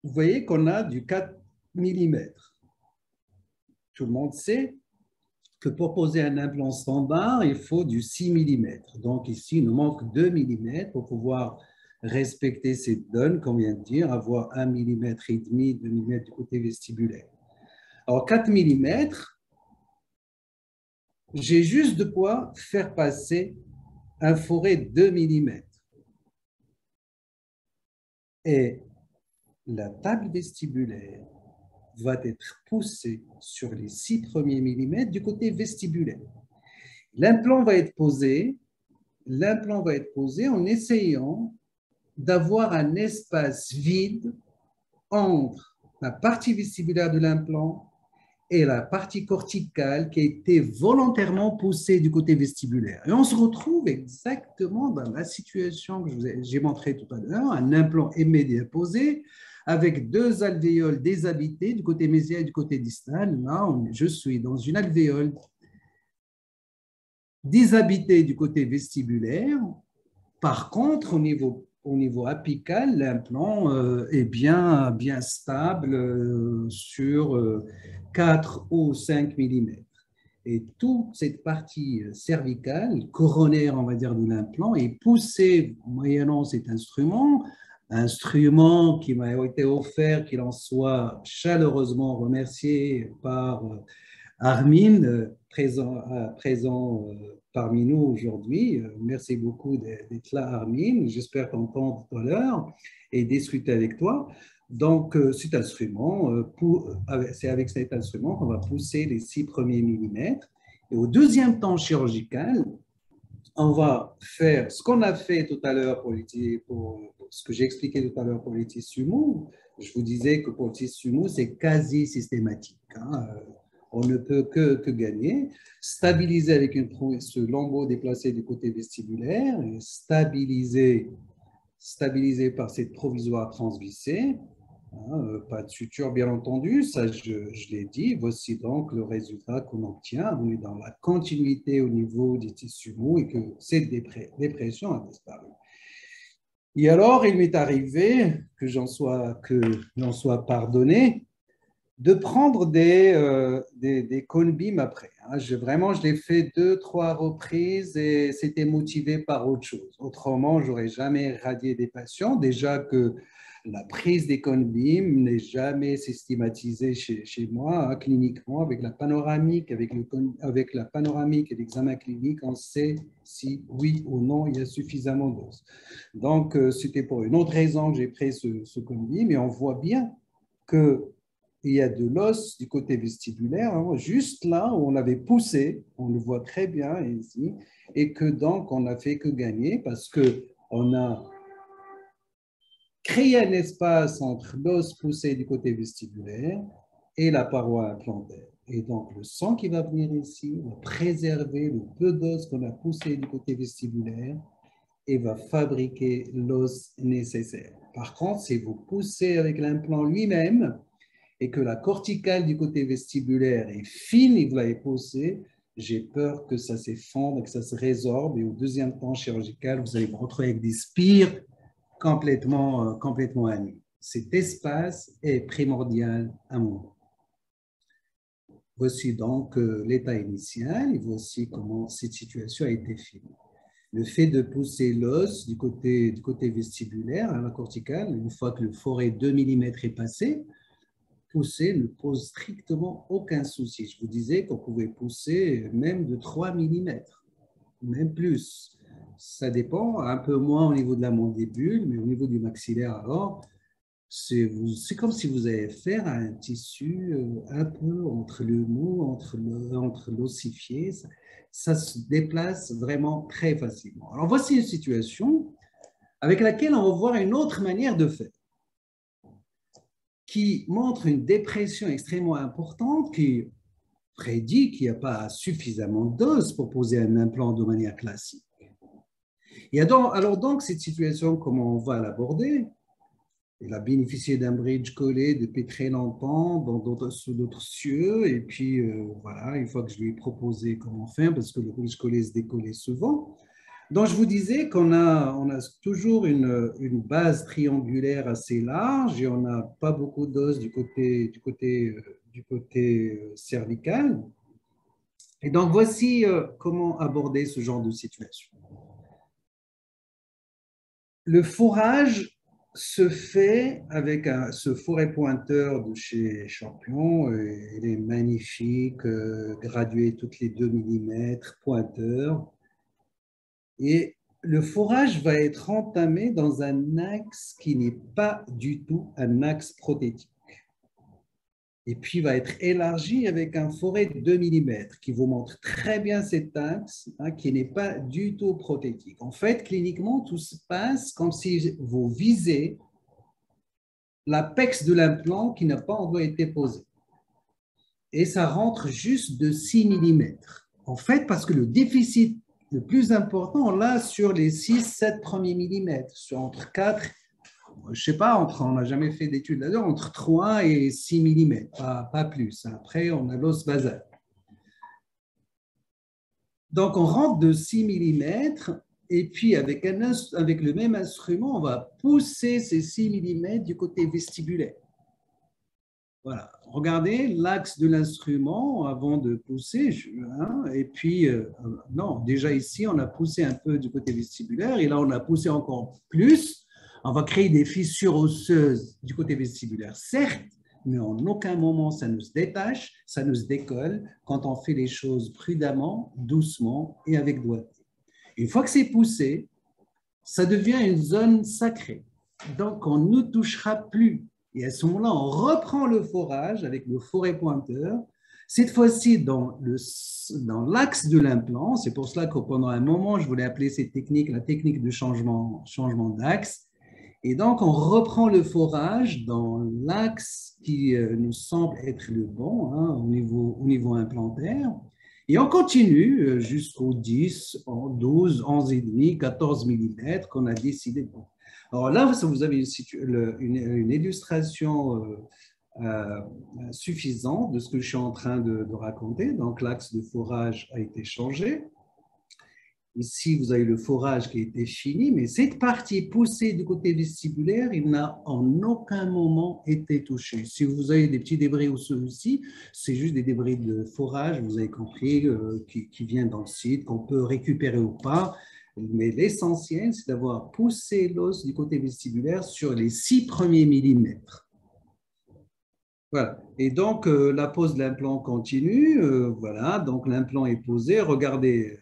vous voyez qu'on a du 4 mm. Tout le monde sait que pour poser un implant standard, il faut du 6 mm. Donc ici, il nous manque 2 mm pour pouvoir respecter cette donne qu'on vient de dire, avoir 1,5 mm, 2 mm du côté vestibulaire. Alors 4 mm, j'ai juste de quoi faire passer un forêt 2 mm. Et la table vestibulaire va être poussée sur les 6 premiers millimètres du côté vestibulaire. L'implant va être posé en essayant d'avoir un espace vide entre la partie vestibulaire de l'implant et la partie corticale qui a été volontairement poussée du côté vestibulaire. Et on se retrouve exactement dans la situation que j'ai montré tout à l'heure, un implant immédiat posé avec 2 alvéoles déshabitées du côté mésial et du côté distal. Là, je suis dans une alvéole déshabitée du côté vestibulaire. Par contre, au niveau apical, l'implant est bien stable sur 4 ou 5 mm. Et toute cette partie cervicale, coronaire, on va dire, de l'implant, est poussée moyennant cet instrument qui m'a été offert, qu'il en soit chaleureusement remercié par Armin, présent parmi nous aujourd'hui. Merci beaucoup d'être là, Armin. J'espère t'entendre tout à l'heure et discuter avec toi. Donc, cet instrument, c'est avec cet instrument qu'on va pousser les 6 premiers millimètres. Et au deuxième temps chirurgical, on va faire ce qu'on a fait tout à l'heure pour ce que j'ai expliqué tout à l'heure pour les tissus mous. Je vous disais que pour le tissu mou, c'est quasi systématique, hein. On ne peut que gagner. Stabiliser avec ce lambeau déplacé du côté vestibulaire, et stabiliser par cette provisoire transvissée. Pas de suture, bien entendu, ça je l'ai dit. Voici donc le résultat qu'on obtient. On est dans la continuité au niveau des tissus mous et que cette dépression a disparu. Et alors, il m'est arrivé que j'en sois pardonné de prendre des cone beams après. Vraiment, je l'ai fait 2, 3 reprises et c'était motivé par autre chose. Autrement, je n'aurais jamais radié des patients. Déjà que la prise des cone beams n'est jamais systématisée chez moi, cliniquement, avec la panoramique, avec la panoramique et l'examen clinique, on sait si oui ou non il y a suffisamment d'os. Donc, c'était pour une autre raison que j'ai pris ce cone beam et on voit bien que il y a de l'os du côté vestibulaire, juste là où on avait poussé, on le voit très bien ici, et que donc on n'a fait que gagner parce qu'on a créé un espace entre l'os poussé du côté vestibulaire et la paroi implantaire. Et donc le sang qui va venir ici va préserver le peu d'os qu'on a poussé du côté vestibulaire et va fabriquer l'os nécessaire. Par contre, si vous poussez avec l'implant lui-même, et que la corticale du côté vestibulaire est fine et vous l'avez poussée, j'ai peur que ça s'effondre, que ça se résorbe et au deuxième temps chirurgical, vous allez vous retrouver avec des spires complètement amis. Cet espace est primordial à moi. Voici donc l'état initial et voici comment cette situation a été finie. Le fait de pousser l'os du côté vestibulaire à la corticale, une fois que le forêt 2 mm est passé, pousser ne pose strictement aucun souci. Je vous disais qu'on pouvait pousser même de 3 mm, même plus. Ça dépend, un peu moins au niveau de la mandibule, mais au niveau du maxillaire, alors, c'est comme si vous avez affaire à un tissu un peu entre le mou, entre l'ossifié. Ça se déplace vraiment très facilement. Alors, voici une situation avec laquelle on va voir une autre manière de faire, qui montre une dépression extrêmement importante, qui prédit qu'il n'y a pas suffisamment d'os pour poser un implant de manière classique. Et alors donc, cette situation, comment on va l'aborder? Il a bénéficié d'un bridge collé depuis très longtemps sous d'autres cieux. Et puis, voilà, une fois que je lui ai proposé comment faire, parce que le bridge collé se décollait souvent. Donc, je vous disais qu'on a toujours une base triangulaire assez large et on n'a pas beaucoup d'os du côté cervical. Et donc, voici comment aborder ce genre de situation. Le forage se fait avec ce fourré pointeur de chez Champion. Il est magnifique, gradué toutes les 2 mm, pointeur. Et le forage va être entamé dans un axe qui n'est pas du tout un axe prothétique. Et puis va être élargi avec un forêt de 2 mm qui vous montre très bien cet axe qui n'est pas du tout prothétique. En fait, cliniquement, tout se passe comme si vous visez l'apex de l'implant qui n'a pas encore été posé. Et ça rentre juste de 6 mm. En fait, parce que le déficit le plus important, on l'a sur les 6-7 premiers millimètres, sur entre 4, je ne sais pas, on n'a jamais fait d'études là-dedans, entre 3 et 6 mm, pas plus. Après, on a l'os basal. Donc, on rentre de 6 mm et puis avec le même instrument, on va pousser ces 6 mm du côté vestibulaire. Voilà, regardez l'axe de l'instrument avant de pousser. Et puis, non, déjà ici, on a poussé un peu du côté vestibulaire et là, on a poussé encore plus. On va créer des fissures osseuses du côté vestibulaire, certes, mais en aucun moment ça nous détache, ça nous décolle quand on fait les choses prudemment, doucement et avec doigté. Une fois que c'est poussé, ça devient une zone sacrée. Donc, on ne touchera plus. Et à ce moment-là, on reprend le forage avec le forêt pointeur, cette fois-ci dans l'axe de l'implant. C'est pour cela que pendant un moment, je voulais appeler cette technique la technique de changement d'axe. Et donc, on reprend le forage dans l'axe qui nous semble être le bon au niveau implantaire. Et on continue jusqu'au 10, 12, 11,5, 14 mm qu'on a décidé de. Alors là, vous avez une illustration suffisante de ce que je suis en train de raconter. Donc, l'axe de forage a été changé. Ici, vous avez le forage qui a été fini, mais cette partie poussée du côté vestibulaire, il n'a en aucun moment été touché. Si vous avez des petits débris ou ceux-ci, c'est juste des débris de forage, vous avez compris, qui viennent dans le site, qu'on peut récupérer ou pas. Mais l'essentiel, c'est d'avoir poussé l'os du côté vestibulaire sur les 6 premiers millimètres. Voilà. Et donc, la pose de l'implant continue. Voilà, donc l'implant est posé. Regardez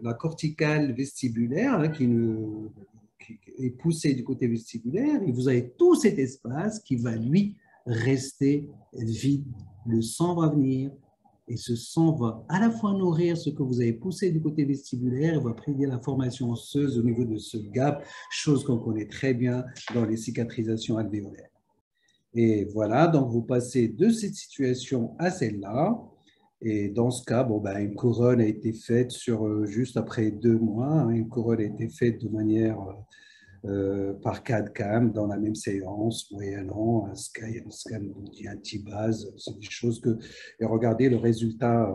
la corticale vestibulaire hein, qui est poussée du côté vestibulaire. Et vous avez tout cet espace qui va, lui, rester vide. Le sang va venir et ce sang va à la fois nourrir ce que vous avez poussé du côté vestibulaire et va prévenir la formation osseuse au niveau de ce gap, chose qu'on connaît très bien dans les cicatrisations alvéolaires. Et voilà, donc vous passez de cette situation à celle-là. Et dans ce cas, bon, ben, une couronne a été faite juste après 2 mois. Hein, une couronne a été faite de manière par CAD-CAM dans la même séance, moyennant un scan d'outil anti-base. C'est des choses que… Et regardez le résultat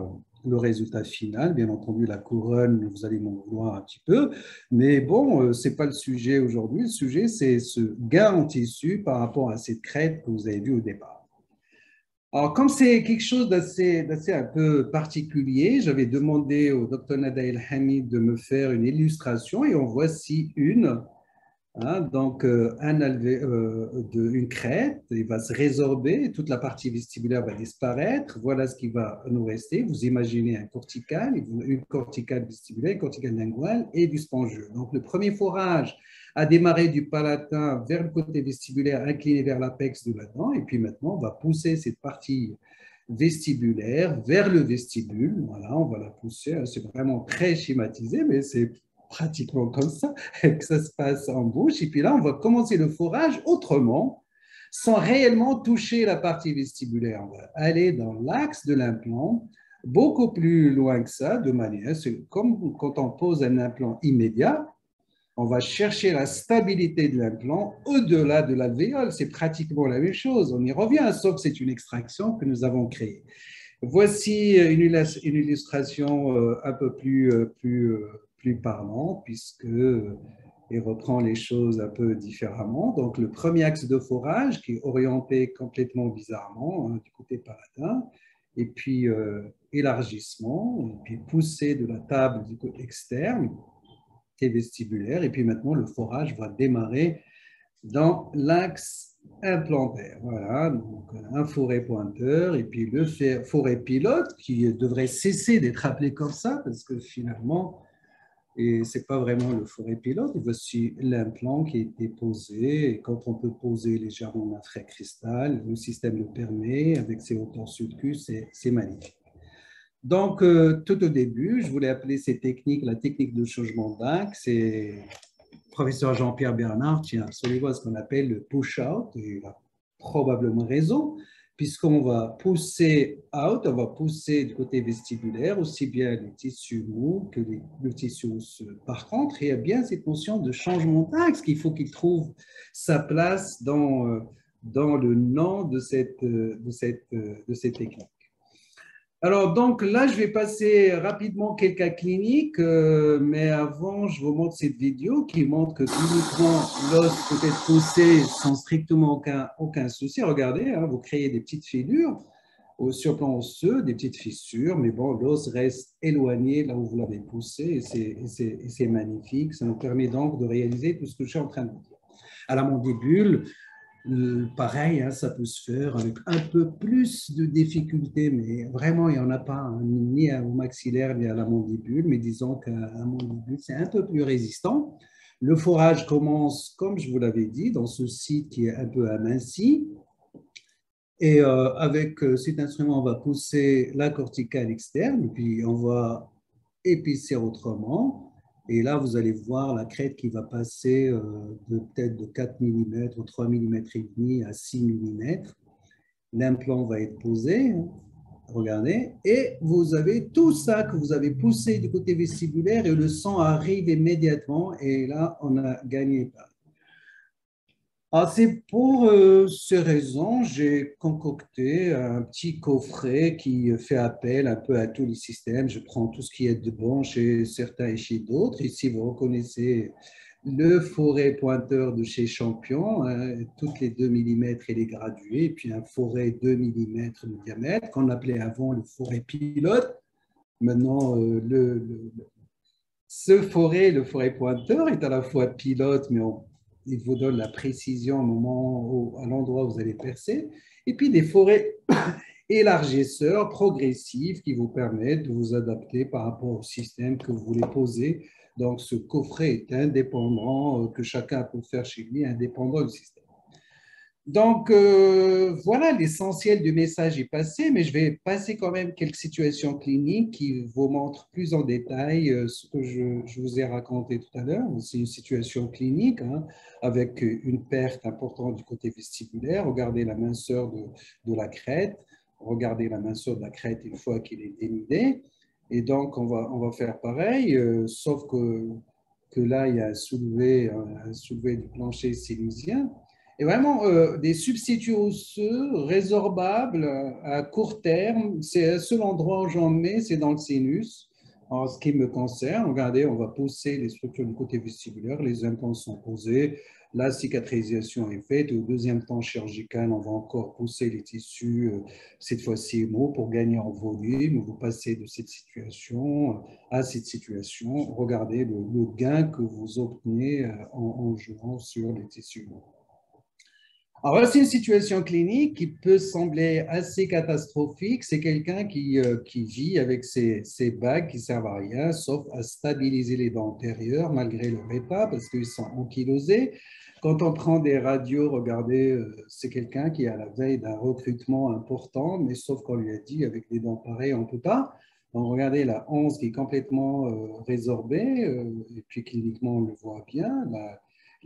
final. Bien entendu, la couronne, vous allez m'en vouloir un petit peu. Mais bon, ce n'est pas le sujet aujourd'hui. Le sujet, c'est ce gain en tissu par rapport à cette crête que vous avez vue au départ. Alors, comme c'est quelque chose d'assez un peu particulier, j'avais demandé au Dr Nada El Hamid de me faire une illustration et en voici une. Hein, donc, une crête, il va se résorber, toute la partie vestibulaire va disparaître. Voilà ce qui va nous rester. Vous imaginez un cortical, une corticale vestibulaire, une corticale linguale et du spongieux. Donc, le premier forage a démarré du palatin vers le côté vestibulaire, incliné vers l'apex de la dent. Et puis maintenant, on va pousser cette partie vestibulaire vers le vestibule. Voilà, on va la pousser. C'est vraiment très schématisé, mais c'est pratiquement comme ça que ça se passe en bouche. Et puis là, on va commencer le forage autrement, sans réellement toucher la partie vestibulaire. On va aller dans l'axe de l'implant, beaucoup plus loin que ça, de manière, c'est comme quand on pose un implant immédiat, on va chercher la stabilité de l'implant au-delà de l'alvéole. C'est pratiquement la même chose. On y revient, sauf que c'est une extraction que nous avons créée. Voici une illustration un peu plus parlant, puisqu'il reprend les choses un peu différemment. Donc, le premier axe de forage qui est orienté complètement bizarrement hein, du côté palatin, et puis élargissement, et puis poussée de la table du côté externe, qui est vestibulaire, et puis maintenant le forage va démarrer dans l'axe implantaire. Voilà, donc un fourré pointeur et puis le fourré pilote qui devrait cesser d'être appelé comme ça parce que finalement, et ce n'est pas vraiment le fourré pilote. Et voici l'implant qui a été posé. Et quand on peut poser légèrement un frais cristal, le système le permet avec ses hauteurs sulcus, c'est magnifique. Donc, tout au début, je voulais appeler ces techniques la technique de changement d'axe. C'est professeur Jean-Pierre Bernard tient absolument à ce qu'on appelle le push-out, et il a probablement raison, puisqu'on va pousser out, on va pousser du côté vestibulaire, aussi bien les tissus mous que le tissu osseux. Par contre, il y a bien cette notion de changement d'axe qu'il faut qu'il trouve sa place dans le nom de cette technique. Alors, donc là, je vais passer rapidement quelques cas cliniques, mais avant, je vous montre cette vidéo qui montre que cliniquement, l'os peut être poussé sans strictement aucun souci. Regardez, hein, vous créez des petites fêlures sur le plan osseux, des petites fissures, mais bon, l'os reste éloigné là où vous l'avez poussé et c'est magnifique. Ça nous permet donc de réaliser tout ce que je suis en train de vous dire. À la mandibule, pareil, hein, ça peut se faire avec un peu plus de difficulté, mais vraiment, il n'y en a pas, hein, ni au maxillaire, ni à la mandibule, mais disons qu'à la mandibule, c'est un peu plus résistant. Le forage commence, comme je vous l'avais dit, dans ce site qui est un peu aminci. Et avec cet instrument, on va pousser la corticale externe, puis on va épicer autrement. Et là, vous allez voir la crête qui va passer peut-être de 4 mm ou 3 mm et demi à 6 mm. L'implant va être posé, hein, regardez, et vous avez tout ça que vous avez poussé du côté vestibulaire et le sang arrive immédiatement et là, on a gagné pas. Ah, c'est pour ces raisons, j'ai concocté un petit coffret qui fait appel un peu à tous les systèmes. Je prends tout ce qui est de bon chez certains et chez d'autres. Ici, vous reconnaissez le forêt pointeur de chez Champion, hein, toutes les 2 millimètres et les gradués, et puis un forêt 2 millimètres de diamètre qu'on appelait avant le forêt pilote. Maintenant, ce forêt, le forêt pointeur, est à la fois pilote, mais il vous donne la précision au à l'endroit où vous allez percer. Et puis des forêts élargisseurs progressifs qui vous permettent de vous adapter par rapport au système que vous voulez poser. Donc, ce coffret est indépendant, que chacun peut faire chez lui, indépendant du système. Donc, voilà, l'essentiel du message est passé, mais je vais passer quand même quelques situations cliniques qui vous montrent plus en détail ce que je vous ai raconté tout à l'heure. C'est une situation clinique, hein, avec une perte importante du côté vestibulaire. Regardez la minceur de la crête. Regardez la minceur de la crête une fois qu'il est dénudé. Et donc, on va faire pareil, sauf que là, il y a un soulevé du plancher sinusien. Et vraiment, des substituts osseux résorbables à court terme, c'est un seul endroit où j'en mets, c'est dans le sinus. En ce qui me concerne, regardez, on va pousser les structures du côté vestibulaire, les implants sont posés, la cicatrisation est faite. Au deuxième temps chirurgical, on va encore pousser les tissus, cette fois-ci émo, pour gagner en volume. Vous passez de cette situation à cette situation. Regardez le gain que vous obtenez en jouant sur les tissus. Alors, voici une situation clinique qui peut sembler assez catastrophique. C'est quelqu'un qui vit avec ses bagues qui ne servent à rien, sauf à stabiliser les dents antérieures malgré leur état, parce qu'ils sont ankylosés. Quand on prend des radios, regardez, c'est quelqu'un qui est à la veille d'un recrutement important, mais sauf qu'on lui a dit, avec des dents pareilles, on ne peut pas. Donc, regardez la 11 qui est complètement résorbée, et puis cliniquement, on le voit bien.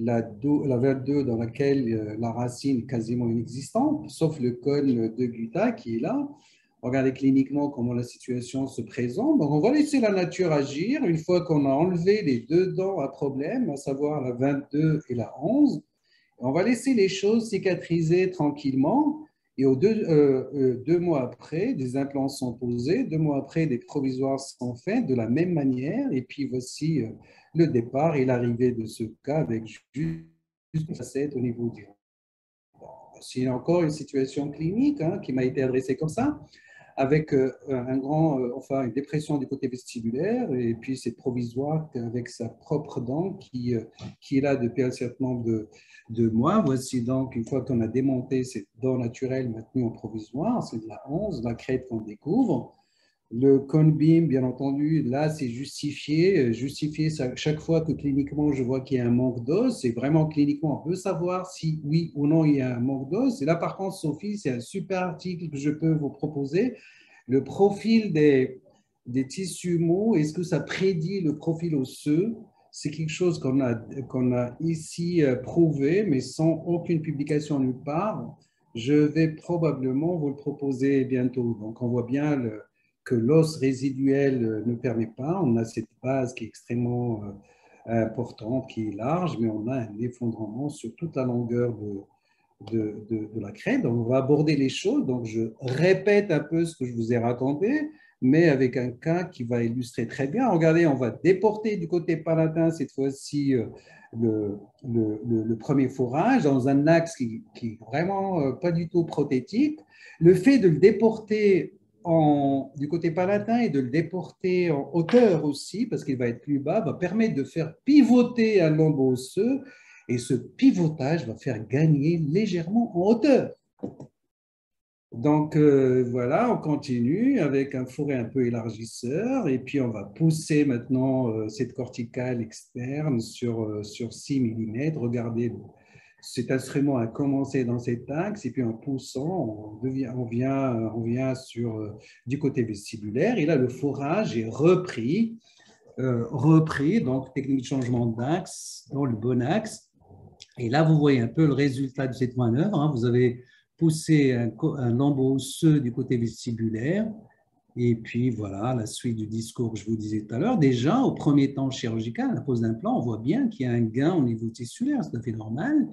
La 22 dans laquelle la racine est quasiment inexistante, sauf le cône de Gutta qui est là. Regardez cliniquement comment la situation se présente. Donc, on va laisser la nature agir une fois qu'on a enlevé les deux dents à problème, à savoir la 22 et la 11. On va laisser les choses cicatriser tranquillement. Et 2 mois après, des implants sont posés. 2 mois après, des provisoires sont faits de la même manière. Et puis voici le départ et l'arrivée de ce cas avec juste une facette au niveau du. C'est encore une situation clinique, hein, qui m'a été adressée comme ça, avec enfin, une dépression du côté vestibulaire, et puis c'est provisoire avec sa propre dent qui est là depuis un certain nombre de mois. Voici donc, une fois qu'on a démonté cette dent naturelle maintenue en provisoire, c'est de la 11, la crête qu'on découvre. Le cone beam, bien entendu, là, c'est justifié. Justifié chaque fois que cliniquement, je vois qu'il y a un manque d'os. Et vraiment, cliniquement, on peut savoir si oui ou non il y a un manque d'os. Et là, par contre, Sophie, c'est un super article que je peux vous proposer. Le profil des tissus mous, est-ce que ça prédit le profil osseux? C'est quelque chose qu'on a ici prouvé, mais sans aucune publication nulle part. Je vais probablement vous le proposer bientôt. Donc, on voit bien que l'os résiduel ne permet pas. On a cette base qui est extrêmement importante, qui est large, mais on a un effondrement sur toute la longueur de la crête. Donc, on va aborder les choses. Donc, je répète un peu ce que je vous ai raconté, mais avec un cas qui va illustrer très bien. Regardez, on va déporter du côté palatin, cette fois-ci, le premier forage dans un axe qui est vraiment pas du tout prothétique. Le fait de le déporter du côté palatin et de le déporter en hauteur aussi, parce qu'il va être plus bas, va permettre de faire pivoter un lambeau osseux, et ce pivotage va faire gagner légèrement en hauteur. Donc voilà, on continue avec un forêt un peu élargisseur, et puis on va pousser maintenant cette corticale externe sur 6 mm. Regardez, cet instrument a commencé dans cet axe, et puis en poussant, on vient du côté vestibulaire, et là le forage est repris, donc technique de changement d'axe dans le bon axe. Et là, vous voyez un peu le résultat de cette manœuvre, hein. Vous avez poussé un lambeau osseux du côté vestibulaire. Et puis voilà, la suite du discours que je vous disais tout à l'heure. Déjà, au premier temps chirurgical, à la pose d'implant, on voit bien qu'il y a un gain au niveau tissulaire, c'est tout à fait normal.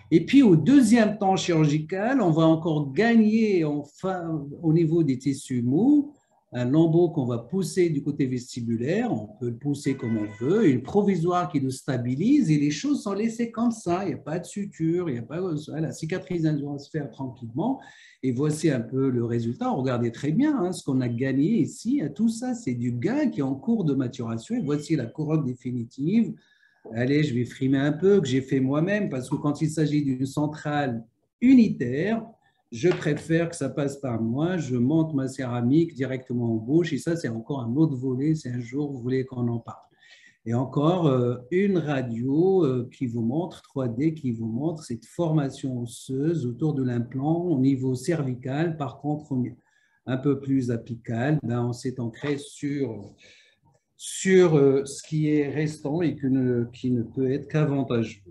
Et puis, au deuxième temps chirurgical, on va encore gagner au niveau des tissus mous un lambeau qu'on va pousser du côté vestibulaire. On peut le pousser comme on veut, une provisoire qui le stabilise et les choses sont laissées comme ça. Il n'y a pas de suture, il n'y a pas la cicatrisation va se faire tranquillement. Et voici un peu le résultat. Regardez très bien hein, ce qu'on a gagné ici. Tout ça, c'est du gain qui est en cours de maturation. Et voici la couronne définitive. Allez, je vais frimer un peu, que j'ai fait moi-même, parce que quand il s'agit d'une centrale unitaire, je préfère que ça passe par moi. Je monte ma céramique directement en bouche, et ça, c'est encore un autre volet. C'est un jour, vous voulez qu'on en parle. Et encore une radio qui vous montre, 3D, qui vous montre cette formation osseuse autour de l'implant au niveau cervical. Par contre, un peu plus apical, ben, on s'est ancré sur ce qui est restant et qui ne peut être qu'avantageux.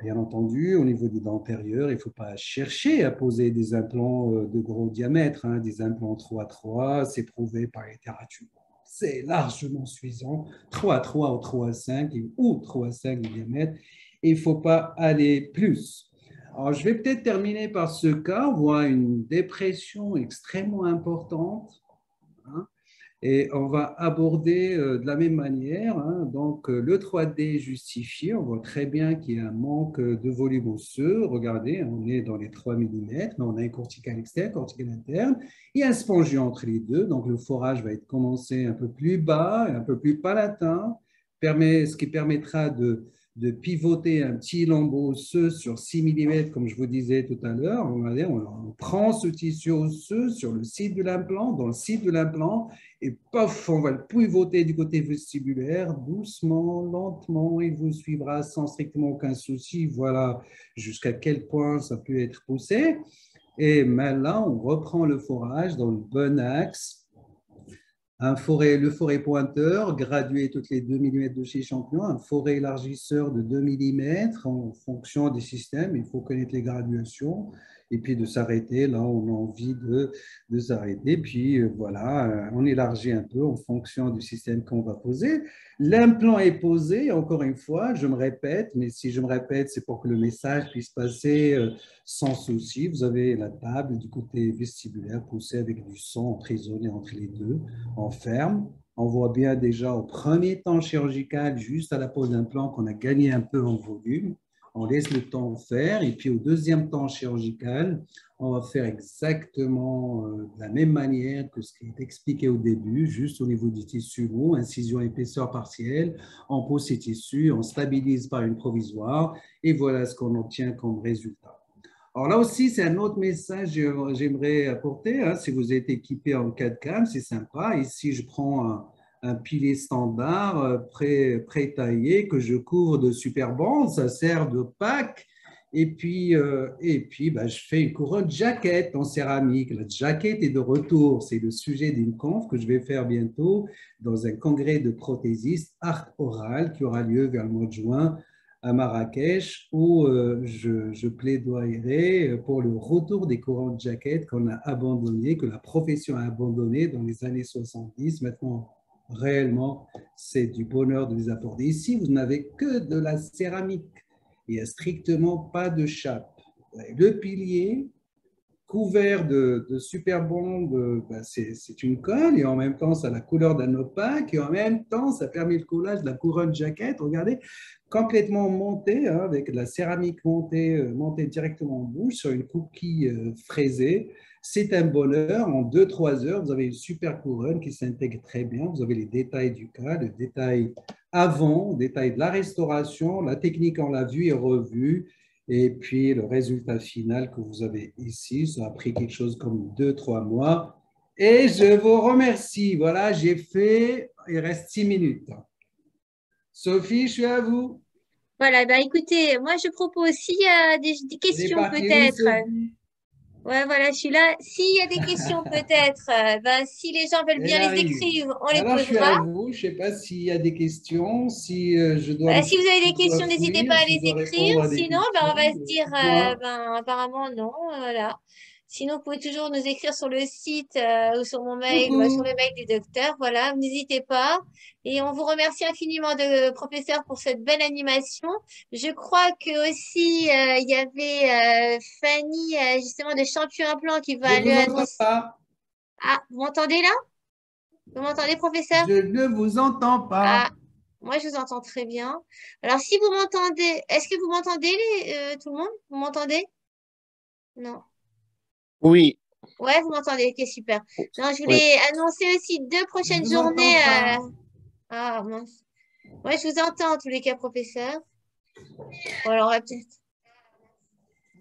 Bien entendu, au niveau des dents antérieures, il ne faut pas chercher à poser des implants de gros diamètre, hein, des implants 3 c'est prouvé par la littérature. C'est largement suffisant, 3 ou 3,5 ou 3,5 de diamètre, et il ne faut pas aller plus. Alors, je vais peut-être terminer par ce cas. On voit une dépression extrêmement importante, hein, et on va aborder de la même manière. Hein, donc, le 3D justifié, on voit très bien qu'il y a un manque de volume osseux. Regardez, on est dans les 3 mm, mais on a un cortical externe, cortical interne. Il y a un spongieux entre les deux. Donc, le forage va être commencé un peu plus bas, un peu plus palatin, ce qui permettra de pivoter un petit lambeau osseux sur 6 mm, comme je vous disais tout à l'heure. On prend ce tissu osseux sur le site de l'implant, dans le site de l'implant, et pof, on va le pivoter du côté vestibulaire, doucement, lentement, il vous suivra sans strictement aucun souci. Voilà jusqu'à quel point ça peut être poussé. Et maintenant, on reprend le forage dans le bon axe. Le forêt pointeur, gradué toutes les 2 mm de chez Champion, un forêt élargisseur de 2 mm en fonction des systèmes. Il faut connaître les graduations et puis de s'arrêter. Là, on a envie de s'arrêter. Puis voilà, on élargit un peu en fonction du système qu'on va poser. L'implant est posé, encore une fois, je me répète, mais si je me répète, c'est pour que le message puisse passer sans souci. Vous avez la table du côté vestibulaire poussée avec du son emprisonné entre les deux. On ferme. On voit bien déjà au premier temps chirurgical, juste à la pose d'implant, qu'on a gagné un peu en volume. On laisse le temps faire. Et puis au deuxième temps chirurgical, on va faire exactement de la même manière que ce qui est expliqué au début, juste au niveau du tissu mou, incision épaisseur partielle. On pose ces tissus, on stabilise par une provisoire et voilà ce qu'on obtient comme résultat. Alors là aussi, c'est un autre message que j'aimerais apporter. Hein. Si vous êtes équipé en 4 cam, c'est sympa. Ici, je prends un pilier standard pré-taillé que je couvre de super bond. Ça sert de pack. Et puis ben, je fais une couronne jaquette en céramique. La jaquette est de retour. C'est le sujet d'une conf que je vais faire bientôt dans un congrès de prothésistes art oral qui aura lieu vers le mois de juin à Marrakech, où je plaidoyerai pour le retour des couronnes de jaquette qu'on a abandonné, que la profession a abandonné dans les années 70. Maintenant, réellement, c'est du bonheur de les apporter. Ici, vous n'avez que de la céramique. Il n'y a strictement pas de chape. Le pilier, couvert de super bond, ben c'est une colle et en même temps, ça a la couleur d'un opaque et en même temps, ça permet le collage de la couronne jaquette. Regardez, complètement montée, hein, avec de la céramique montée directement en bouche sur une coquille fraisée. C'est un bonheur. En 2-3 heures, vous avez une super couronne qui s'intègre très bien. Vous avez les détails du cas, le détail avant, le détail de la restauration, la technique, on l'a vu et revue. Et puis, le résultat final que vous avez ici, ça a pris quelque chose comme 2-3 mois. Et je vous remercie. Voilà, j'ai fait, il reste 6 minutes. Sophie, je suis à vous. Voilà, bah écoutez, moi je propose s'il y a des Elle est questions partie où, peut-être. Sophie? Ouais, voilà, je suis là. S'il y a des questions peut-être, bah, si les gens veulent Elle bien les arrive. écrire, on les Alors, je suis posera. à vous. Je ne sais pas s'il y a des questions, si je dois Bah, me si vous avez des questions, n'hésitez pas fuir, à si les je dois écrire. répondre à des Sinon, bah, questions. on va se dire, Dites-moi. ben, apparemment non, voilà. Sinon, vous pouvez toujours nous écrire sur le site ou sur mon mail, sur Coucou. le mail du docteur. Voilà, n'hésitez pas. Et on vous remercie infiniment, professeur, pour cette belle animation. Je crois que aussi il y avait Fanny, justement, de Champion Implant qui va Je aller vous entends annoncer. pas. Ah, vous m'entendez là? Vous m'entendez, professeur? Je ne vous entends Ah, pas. moi, je vous entends très bien. Alors, si vous m'entendez, est-ce que vous m'entendez, tout le monde? Vous m'entendez? Non. Oui, Ouais, vous m'entendez. Ok, super. Non, je oui. voulais annoncer aussi deux Je prochaines vous journées. entends pas. Ah, mince. Ouais, je vous entends en tous les cas, professeur. Bon, alors, on va peut-être.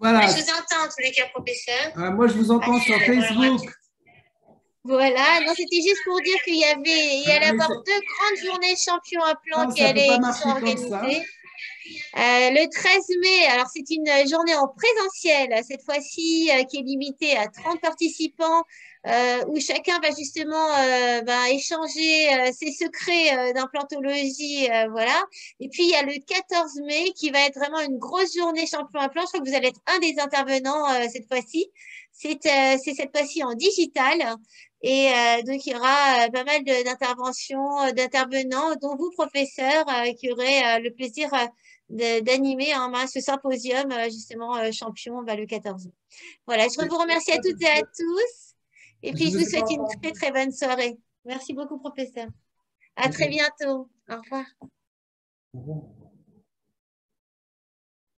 Ouais, Voilà. je vous entends en tous les cas, professeur. Moi, je vous Ah, entends sur super. Bon, alors, on va Facebook. peut-être. Voilà, non, c'était juste pour dire il y allait Mais avoir deux grandes journées champions à plan non, ça ne peut pas qui sont marcher comme ça. organisées. Le 13 mai, alors c'est une journée en présentiel, cette fois-ci, qui est limitée à 30 participants, où chacun va justement échanger ses secrets d'implantologie, voilà. Et puis, il y a le 14 mai qui va être vraiment une grosse journée champion à plan. Je crois que vous allez être un des intervenants cette fois-ci. C'est cette fois-ci en digital. Et donc, il y aura pas mal d'interventions, d'intervenants, dont vous, professeurs, qui aurez le plaisir d'animer ce symposium, justement, champion le 14 mai. Voilà, je vous remercie à toutes et à tous. Et Je puis, je ne vous sais souhaite pas une entendre. très, très bonne soirée. Merci beaucoup, professeur. À très bientôt. Au revoir. Au revoir.